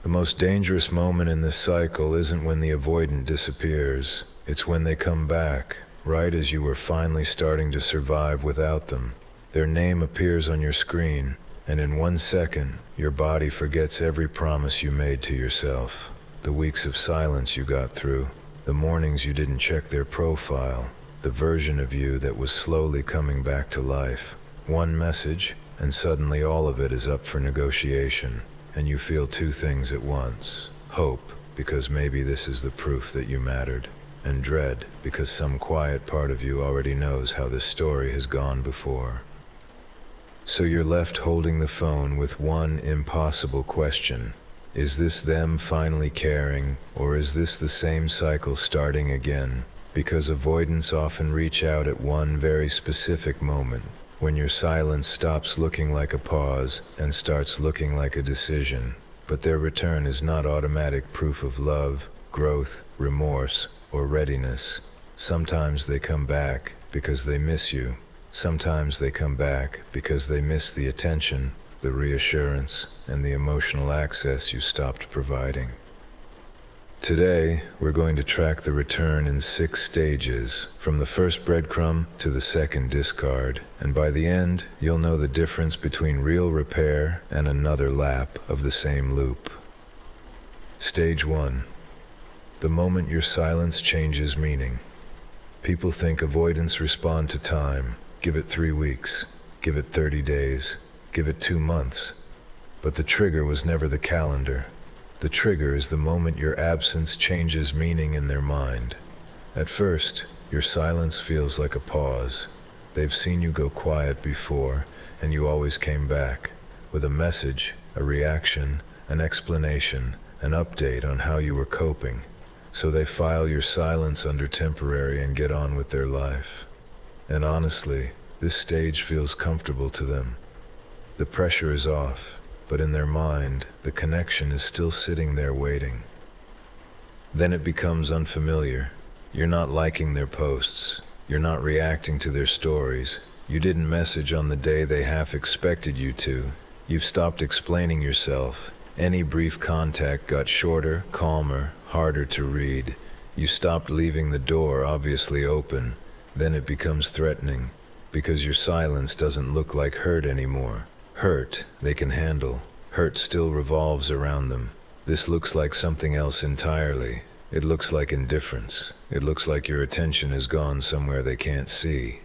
The most dangerous moment in this cycle isn't when the avoidant disappears, it's when they come back, right as you were finally starting to survive without them. Their name appears on your screen, and in 1 second, your body forgets every promise you made to yourself. The weeks of silence you got through, the mornings you didn't check their profile, the version of you that was slowly coming back to life. One message, and suddenly all of it is up for negotiation, and you feel two things at once. Hope, because maybe this is the proof that you mattered, and dread, because some quiet part of you already knows how this story has gone before. So you're left holding the phone with one impossible question. Is this them finally caring, or is this the same cycle starting again? Because avoidants often reach out at one very specific moment, when your silence stops looking like a pause and starts looking like a decision. But their return is not automatic proof of love, growth, remorse, or readiness. Sometimes they come back because they miss you. Sometimes they come back because they miss the attention, the reassurance, and the emotional access you stopped providing. Today, we're going to track the return in 6 stages, from the first breadcrumb to the second discard, and by the end, you'll know the difference between real repair and another lap of the same loop. Stage 1. The moment your silence changes meaning. People think avoidants respond to time. Give it 3 weeks, give it 30 days, give it 2 months. But the trigger was never the calendar. The trigger is the moment your absence changes meaning in their mind. At first, your silence feels like a pause. They've seen you go quiet before, and you always came back, with a message, a reaction, an explanation, an update on how you were coping. So they file your silence under temporary and get on with their life. And honestly, this stage feels comfortable to them. The pressure is off, but in their mind, the connection is still sitting there waiting. Then it becomes unfamiliar. You're not liking their posts. You're not reacting to their stories. You didn't message on the day they half expected you to. You've stopped explaining yourself. Any brief contact got shorter, calmer, harder to read. You stopped leaving the door obviously open. Then it becomes threatening, because your silence doesn't look like hurt anymore. Hurt, they can handle. Hurt still revolves around them. This looks like something else entirely. It looks like indifference. It looks like your attention has gone somewhere they can't see.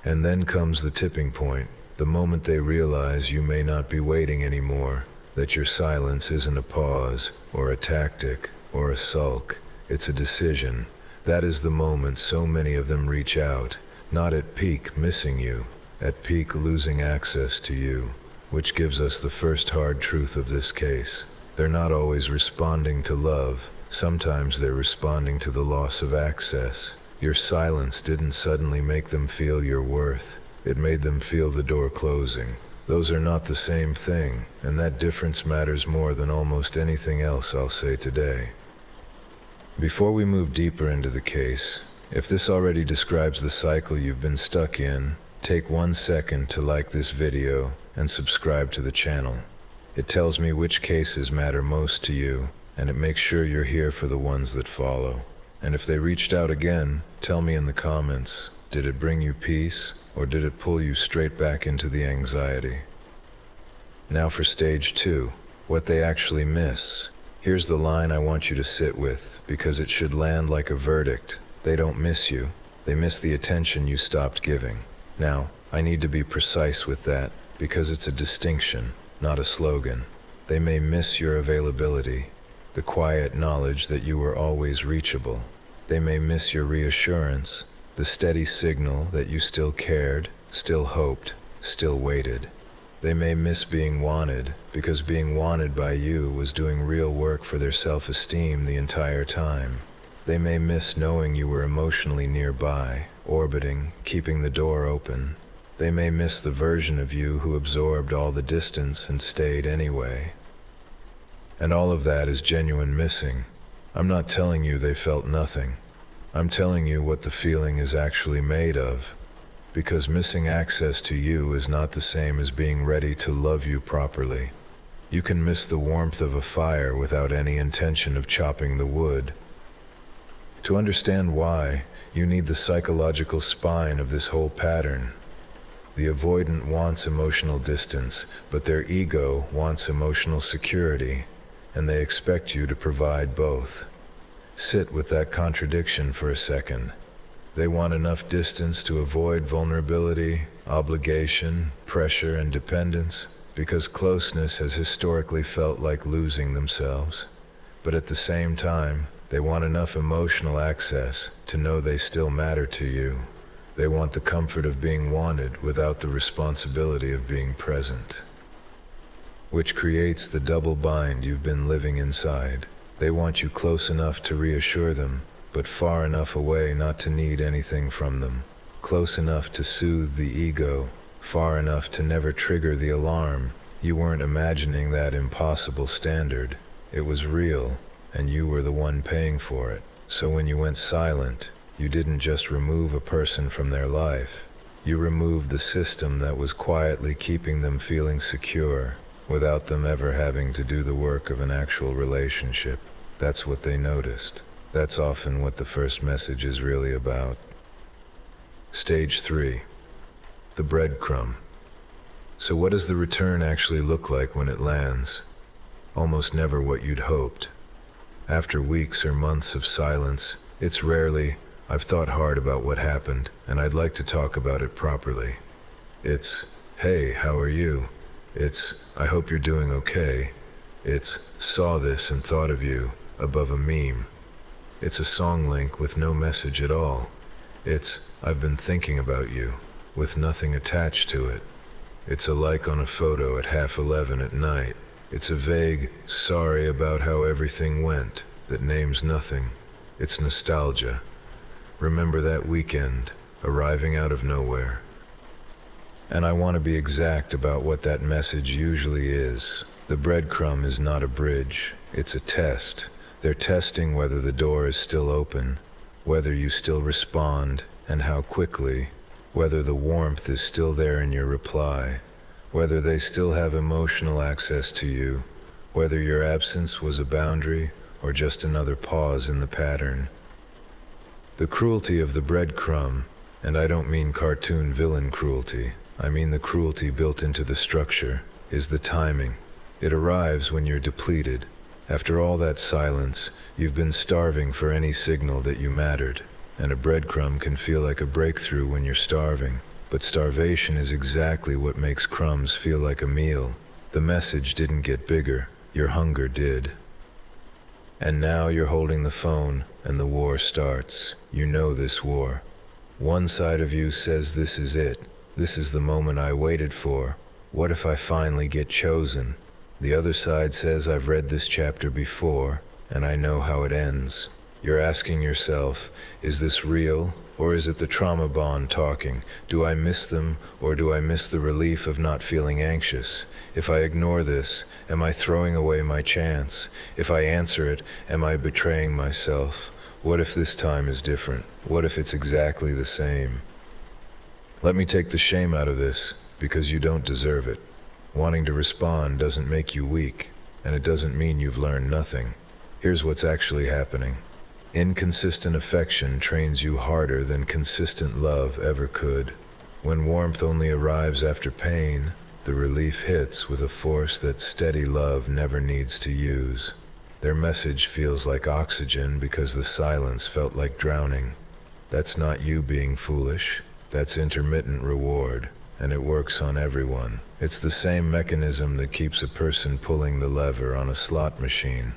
And then comes the tipping point, the moment they realize you may not be waiting anymore, that your silence isn't a pause, or a tactic, or a sulk. It's a decision. That is the moment so many of them reach out, not at peak missing you, at peak losing access to you, which gives us the first hard truth of this case. They're not always responding to love. Sometimes they're responding to the loss of access. Your silence didn't suddenly make them feel your worth. It made them feel the door closing. Those are not the same thing, and that difference matters more than almost anything else I'll say today. Before we move deeper into the case, if this already describes the cycle you've been stuck in, take 1 second to like this video and subscribe to the channel. It tells me which cases matter most to you, and it makes sure you're here for the ones that follow. And if they reached out again, tell me in the comments, did it bring you peace, or did it pull you straight back into the anxiety? Now for stage 2, what they actually miss. Here's the line I want you to sit with, because it should land like a verdict. They don't miss you. They miss the attention you stopped giving. Now, I need to be precise with that, because it's a distinction, not a slogan. They may miss your availability, the quiet knowledge that you were always reachable. They may miss your reassurance, the steady signal that you still cared, still hoped, still waited. They may miss being wanted, because being wanted by you was doing real work for their self-esteem the entire time. They may miss knowing you were emotionally nearby, orbiting, keeping the door open. They may miss the version of you who absorbed all the distance and stayed anyway. And all of that is genuine missing. I'm not telling you they felt nothing. I'm telling you what the feeling is actually made of. Because missing access to you is not the same as being ready to love you properly. You can miss the warmth of a fire without any intention of chopping the wood. To understand why, you need the psychological spine of this whole pattern. The avoidant wants emotional distance, but their ego wants emotional security, and they expect you to provide both. Sit with that contradiction for a second. They want enough distance to avoid vulnerability, obligation, pressure, and dependence, because closeness has historically felt like losing themselves. But at the same time, they want enough emotional access to know they still matter to you. They want the comfort of being wanted without the responsibility of being present, which creates the double bind you've been living inside. They want you close enough to reassure them, but far enough away not to need anything from them. Close enough to soothe the ego, far enough to never trigger the alarm. You weren't imagining that impossible standard. It was real, and you were the one paying for it. So when you went silent, you didn't just remove a person from their life. You removed the system that was quietly keeping them feeling secure, without them ever having to do the work of an actual relationship. That's what they noticed. That's often what the first message is really about. Stage 3. The breadcrumb. So what does the return actually look like when it lands? Almost never what you'd hoped. After weeks or months of silence, it's rarely, "I've thought hard about what happened, and I'd like to talk about it properly." It's, "Hey, how are you?" It's, "I hope you're doing okay." It's, "Saw this and thought of you," above a meme. It's a song link with no message at all. It's, "I've been thinking about you," with nothing attached to it. It's a like on a photo at 11:30 at night. It's a vague, "sorry about how everything went," that names nothing. It's nostalgia. Remember that weekend, arriving out of nowhere. And I want to be exact about what that message usually is. The breadcrumb is not a bridge, it's a test. They're testing whether the door is still open, whether you still respond, and how quickly, whether the warmth is still there in your reply, whether they still have emotional access to you, whether your absence was a boundary or just another pause in the pattern. The cruelty of the breadcrumb, and I don't mean cartoon villain cruelty, I mean the cruelty built into the structure, is the timing. It arrives when you're depleted. After all that silence, you've been starving for any signal that you mattered, and a breadcrumb can feel like a breakthrough when you're starving. But starvation is exactly what makes crumbs feel like a meal. The message didn't get bigger, your hunger did. And now you're holding the phone, and the war starts. You know this war. One side of you says this is it. This is the moment I waited for. What if I finally get chosen? The other side says I've read this chapter before, and I know how it ends. You're asking yourself, is this real, or is it the trauma bond talking? Do I miss them, or do I miss the relief of not feeling anxious? If I ignore this, am I throwing away my chance? If I answer it, am I betraying myself? What if this time is different? What if it's exactly the same? Let me take the shame out of this, because you don't deserve it. Wanting to respond doesn't make you weak, and it doesn't mean you've learned nothing. Here's what's actually happening. Inconsistent affection trains you harder than consistent love ever could. When warmth only arrives after pain, the relief hits with a force that steady love never needs to use. Their message feels like oxygen because the silence felt like drowning. That's not you being foolish, that's intermittent reward, and it works on everyone. It's the same mechanism that keeps a person pulling the lever on a slot machine.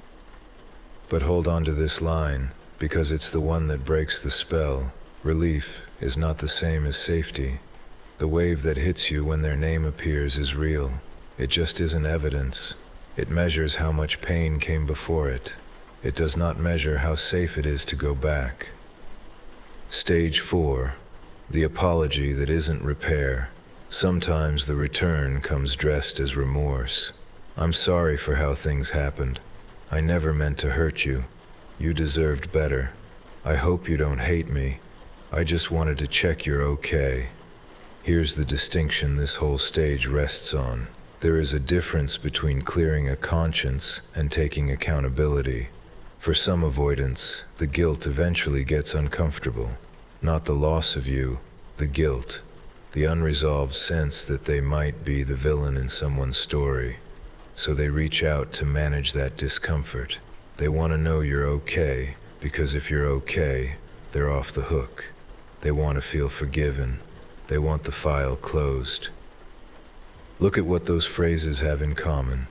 But hold on to this line, because it's the one that breaks the spell. Relief is not the same as safety. The wave that hits you when their name appears is real. It just isn't evidence. It measures how much pain came before it. It does not measure how safe it is to go back. Stage 4. The apology that isn't repair. Sometimes the return comes dressed as remorse. I'm sorry for how things happened. I never meant to hurt you. You deserved better. I hope you don't hate me. I just wanted to check you're okay. Here's the distinction this whole stage rests on. There is a difference between clearing a conscience and taking accountability. For some avoidants, the guilt eventually gets uncomfortable. Not the loss of you, the guilt. The unresolved sense that they might be the villain in someone's story. So they reach out to manage that discomfort. They want to know you're okay, because if you're okay, they're off the hook. They want to feel forgiven. They want the file closed. Look at what those phrases have in common.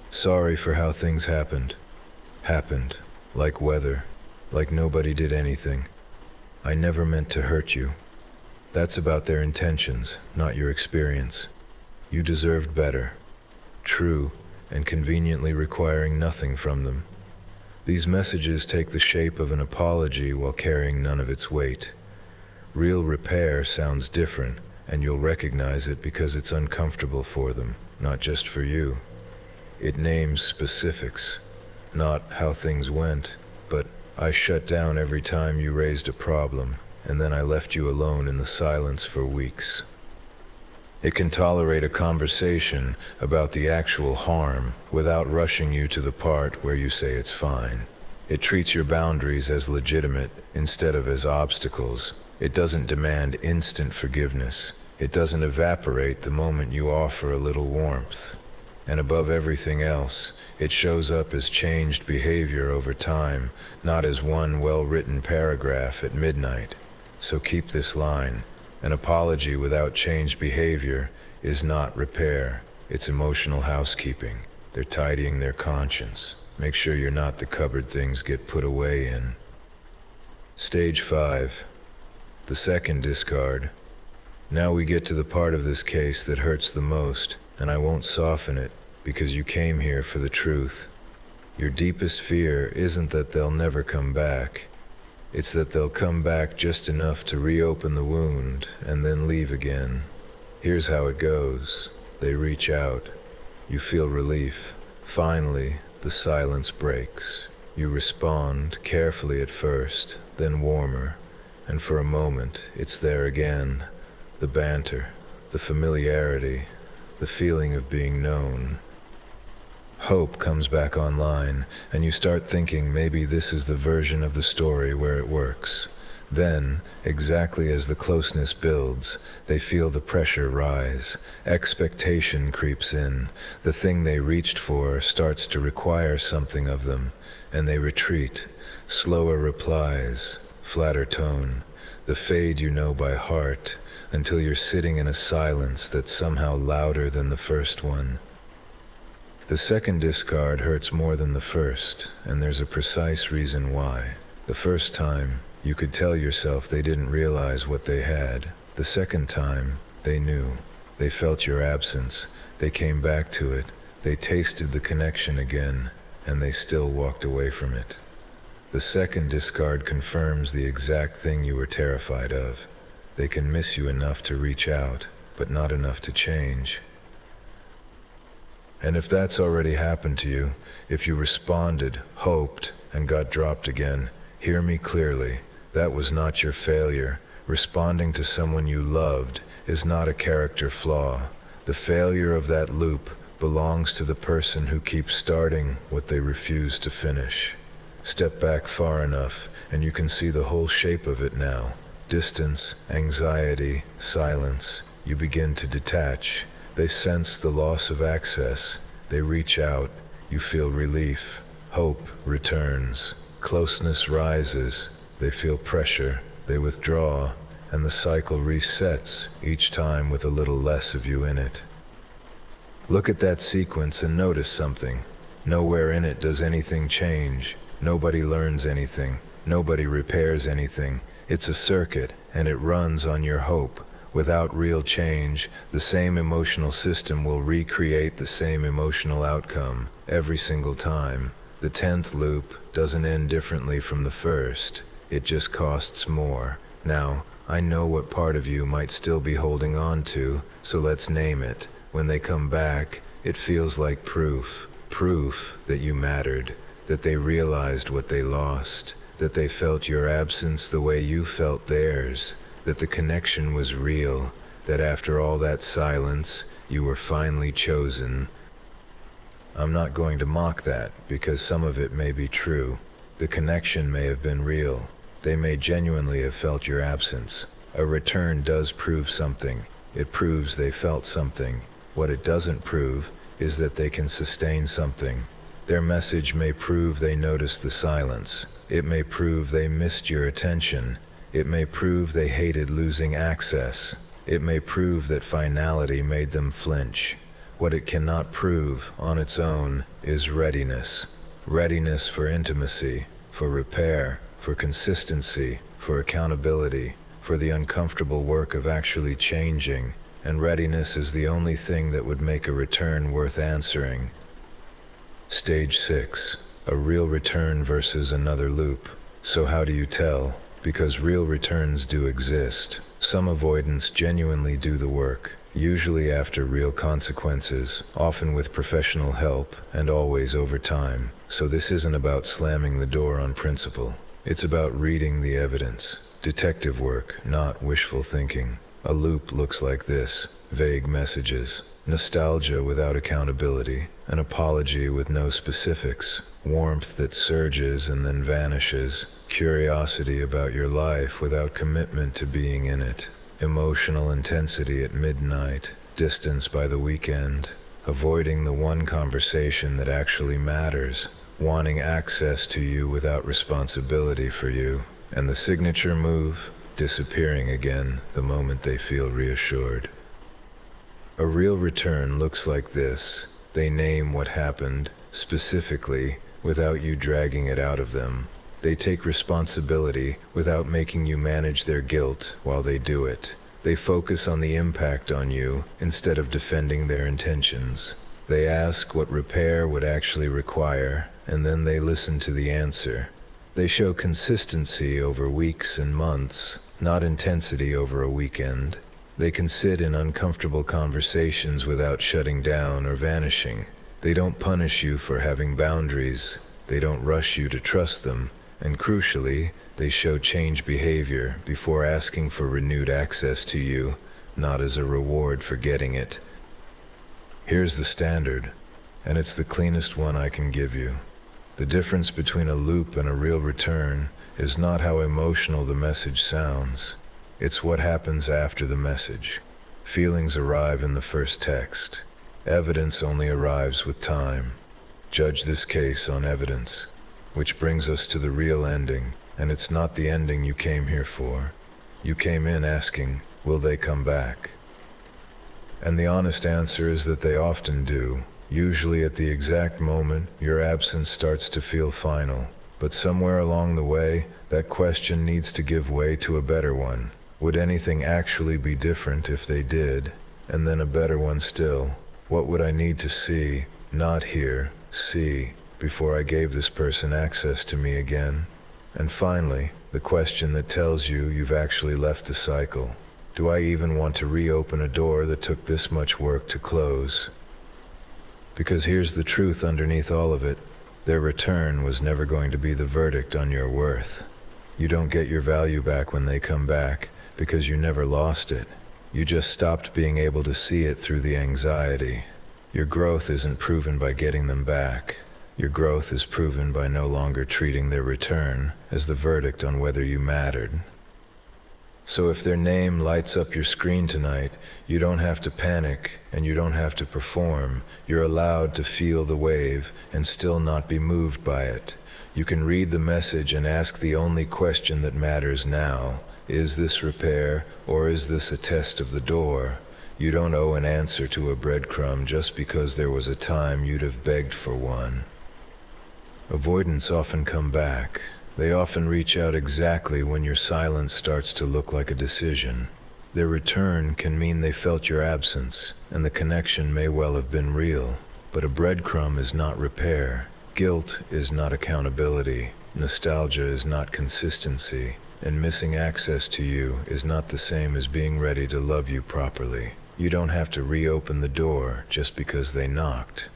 Sorry for how things happened. Happened. Like weather. Like nobody did anything. I never meant to hurt you. That's about their intentions, not your experience. You deserved better. True, and conveniently requiring nothing from them. These messages take the shape of an apology while carrying none of its weight. Real repair sounds different, and you'll recognize it because it's uncomfortable for them, not just for you. It names specifics, not how things went, but I shut down every time you raised a problem, and then I left you alone in the silence for weeks. It can tolerate a conversation about the actual harm without rushing you to the part where you say it's fine. It treats your boundaries as legitimate instead of as obstacles. It doesn't demand instant forgiveness. It doesn't evaporate the moment you offer a little warmth. And above everything else, it shows up as changed behavior over time, not as one well-written paragraph at midnight. So keep this line. An apology without changed behavior is not repair. It's emotional housekeeping. They're tidying their conscience. Make sure you're not the cupboard things get put away in. Stage 5. The second discard. Now we get to the part of this case that hurts the most, and I won't soften it, because you came here for the truth. Your deepest fear isn't that they'll never come back. It's that they'll come back just enough to reopen the wound and then leave again. Here's how it goes. They reach out. You feel relief. Finally, the silence breaks. You respond, carefully at first, then warmer, and for a moment, it's there again. The banter, the familiarity, the feeling of being known. Hope comes back online, and you start thinking maybe this is the version of the story where it works. Then, exactly as the closeness builds, they feel the pressure rise. Expectation creeps in. The thing they reached for starts to require something of them, and they retreat. Slower replies, flatter tone, the fade you know by heart, until you're sitting in a silence that's somehow louder than the first one. The second discard hurts more than the first, and there's a precise reason why. The first time, you could tell yourself they didn't realize what they had. The second time, they knew. They felt your absence. They came back to it. They tasted the connection again, and they still walked away from it. The second discard confirms the exact thing you were terrified of. They can miss you enough to reach out, but not enough to change. And if that's already happened to you, if you responded, hoped, and got dropped again, hear me clearly. That was not your failure. Responding to someone you loved is not a character flaw. The failure of that loop belongs to the person who keeps starting what they refuse to finish. Step back far enough, and you can see the whole shape of it now. Distance, anxiety, silence. You begin to detach. They sense the loss of access. They reach out. You feel relief. Hope returns. Closeness rises. They feel pressure. They withdraw. And the cycle resets, each time with a little less of you in it. Look at that sequence and notice something. Nowhere in it does anything change. Nobody learns anything. Nobody repairs anything. It's a circuit, and it runs on your hope. Without real change, the same emotional system will recreate the same emotional outcome every single time. The 10th loop doesn't end differently from the first. It just costs more. Now, I know what part of you might still be holding on to, so let's name it. When they come back, it feels like proof. Proof that you mattered, that they realized what they lost, that they felt your absence the way you felt theirs, that the connection was real, that after all that silence, You were finally chosen. I'm not going to mock that, because some of it may be true. The connection may have been real. They may genuinely have felt your absence. A return does prove something. It proves they felt something. What it doesn't prove is that they can sustain something. Their message may prove they noticed the silence. It may prove they missed your attention. It may prove they hated losing access. It may prove that finality made them flinch. What it cannot prove on its own is readiness. Readiness for intimacy, for repair, for consistency, for accountability, for the uncomfortable work of actually changing, and readiness is the only thing that would make a return worth answering. Stage 6. A real return versus another loop. So how do you tell? Because real returns do exist. Some avoidants genuinely do the work, usually after real consequences, often with professional help, and always over time. So this isn't about slamming the door on principle. It's about reading the evidence. Detective work, not wishful thinking. A loop looks like this: vague messages, nostalgia without accountability, an apology with no specifics, warmth that surges and then vanishes, curiosity about your life without commitment to being in it, emotional intensity at midnight, distance by the weekend, avoiding the one conversation that actually matters, wanting access to you without responsibility for you, and the signature move, disappearing again the moment they feel reassured. A real return looks like this. They name what happened, specifically, without you dragging it out of them. They take responsibility without making you manage their guilt while they do it. They focus on the impact on you instead of defending their intentions. They ask what repair would actually require, and then they listen to the answer. They show consistency over weeks and months, not intensity over a weekend. They can sit in uncomfortable conversations without shutting down or vanishing. They don't punish you for having boundaries. They don't rush you to trust them. And crucially, they show change behavior before asking for renewed access to you, not as a reward for getting it. Here's the standard, and it's the cleanest one I can give you. The difference between a loop and a real return is not how emotional the message sounds. It's what happens after the message. Feelings arrive in the first text. Evidence only arrives with time. Judge this case on evidence. Which brings us to the real ending, and it's not the ending you came here for. You came in asking, will they come back? And the honest answer is that they often do, usually at the exact moment your absence starts to feel final. But somewhere along the way, that question needs to give way to a better one. Would anything actually be different if they did? And then a better one still. What would I need to see, not hear, see, before I gave this person access to me again? And finally, the question that tells you you've actually left the cycle. Do I even want to reopen a door that took this much work to close? Because here's the truth underneath all of it. Their return was never going to be the verdict on your worth. You don't get your value back when they come back, because you never lost it. You just stopped being able to see it through the anxiety. Your growth isn't proven by getting them back. Your growth is proven by no longer treating their return as the verdict on whether you mattered. So if their name lights up your screen tonight, you don't have to panic and you don't have to perform. You're allowed to feel the wave and still not be moved by it. You can read the message and ask the only question that matters now. Is this repair, or is this a test of the door? You don't owe an answer to a breadcrumb just because there was a time you'd have begged for one. Avoidants often come back. They often reach out exactly when your silence starts to look like a decision. Their return can mean they felt your absence, and the connection may well have been real. But a breadcrumb is not repair. Guilt is not accountability. Nostalgia is not consistency. And missing access to you is not the same as being ready to love you properly. You don't have to reopen the door just because they knocked.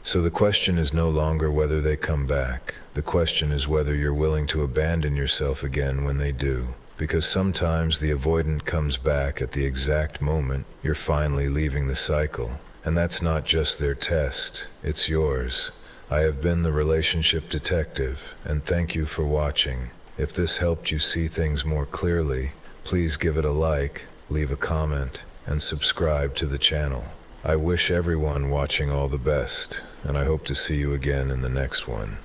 So the question is no longer whether they come back. The question is whether you're willing to abandon yourself again when they do. Because sometimes the avoidant comes back at the exact moment You're finally leaving the cycle. And that's not just their test, it's yours. I have been the relationship detective, and thank you for watching. If this helped you see things more clearly, please give it a like, leave a comment, and subscribe to the channel. I wish everyone watching all the best, and I hope to see you again in the next one.